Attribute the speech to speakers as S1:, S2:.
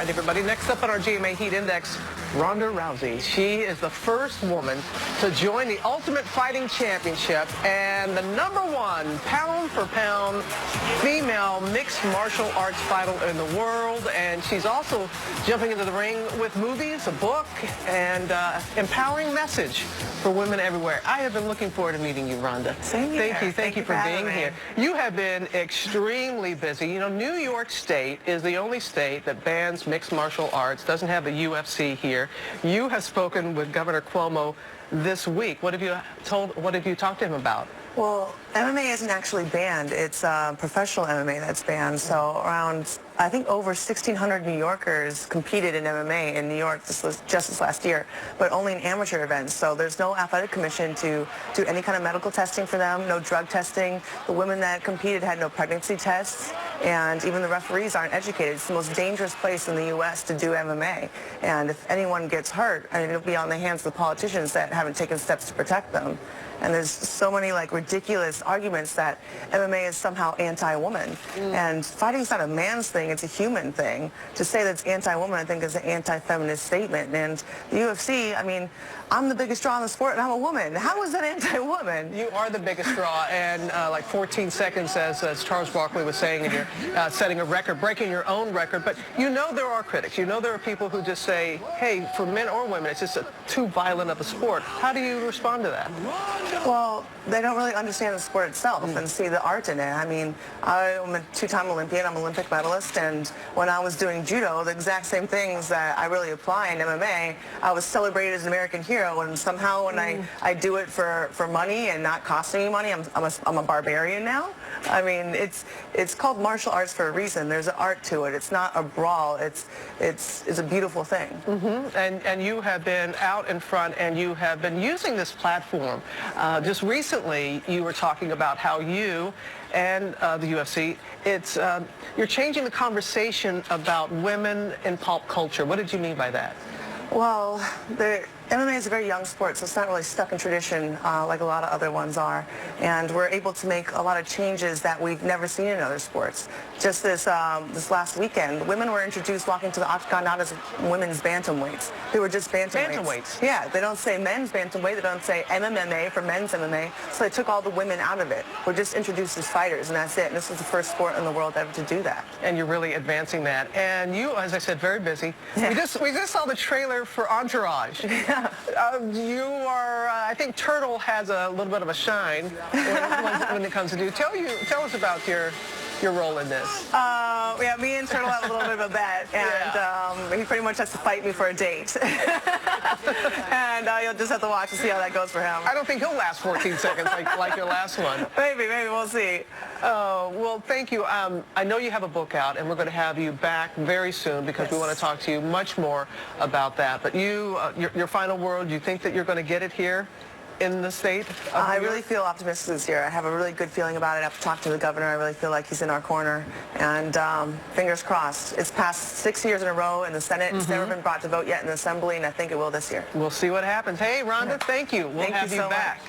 S1: All right, everybody, next up on our GMA Heat Index, Ronda Rousey. She is the first woman to join the Ultimate Fighting Championship and the #1 pound-for-pound female mixed martial arts fighter in the world. And she's also jumping into the ring with movies, a book, and empowering message for women everywhere. I have been looking forward to meeting you, Ronda.
S2: Same here.
S1: Thank you for being here. You have been extremely busy. You know, New York State is the only state that bans mixed martial arts, doesn't have the UFC here. You have spoken with Governor Cuomo this week. What have you talked to him about?
S2: Well, MMA isn't actually banned. It's professional MMA that's banned. So around, I think, over 1,600 New Yorkers competed in MMA in New York just this last year, but only in amateur events. So there's no athletic commission to do any kind of medical testing for them, no drug testing. The women that competed had no pregnancy tests, and even the referees aren't educated. It's the most dangerous place in the U.S. to do MMA. And if anyone gets hurt, I mean, it'll be on the hands of the politicians that haven't taken steps to protect them. And there's so many ridiculous arguments that MMA is somehow anti-woman. And fighting's not a man's thing, it's a human thing. To say that it's anti-woman, I think, is an anti-feminist statement. And the UFC, I mean, I'm the biggest draw in the sport and I'm a woman. How is that anti-woman?
S1: You are the biggest draw, and like 14 seconds, as Charles Barkley was saying, and you're setting a record, breaking your own record. But you know there are critics. You know there are people who just say, hey, for men or women, it's just too violent of a sport. How do you respond to that?
S2: Well, they don't really understand the sport itself and see the art in it. I mean, I'm a two-time Olympian, I'm an Olympic medalist, and when I was doing judo, the exact same things that I really apply in MMA, I was celebrated as an American hero, and somehow when I do it for money and not costing me money, I'm a barbarian now. I mean, it's called martial arts for a reason. There's an art to it. It's not a brawl. It's a beautiful thing.
S1: And you have been out in front, and you have been using this platform. Just recently, you were talking about how you and the UFC, you're changing the conversation about women in pop culture. What did you mean by that?
S2: Well, MMA is a very young sport, so it's not really stuck in tradition like a lot of other ones are. And we're able to make a lot of changes that we've never seen in other sports. Just this last weekend, women were introduced walking to the octagon not as women's bantamweights. They were just bantamweights.
S1: Bantamweights?
S2: Yeah, they don't say men's bantamweight, they don't say MMA for men's MMA, so they took all the women out of it. We're just introduced as fighters, and that's it. And this was the first sport in the world ever to do that.
S1: And you're really advancing that. And you, as I said, very busy. Yeah. We just saw the trailer for Entourage. You are, I think Turtle has a little bit of a shine when it comes to do. Tell us about your role in this.
S2: Yeah, me and Turtle have a little bit of a bet, and he pretty much has to fight me for a date. And you'll just have to watch and see how that goes for him.
S1: I don't think he'll last 14 seconds like your last one.
S2: Maybe we'll see.
S1: Well, thank you. I know you have a book out, and we're going to have you back very soon because we want to talk to you much more about that. But your final word, you think that you're going to get it here in the state?
S2: I really feel optimistic this year. I have a really good feeling about it. After talking to the governor, I really feel like he's in our corner. And fingers crossed. It's passed 6 years in a row in the Senate. It's never been brought to vote yet in the Assembly, and I think it will this year.
S1: We'll see what happens. Hey, Ronda, thank you. We'll have you back.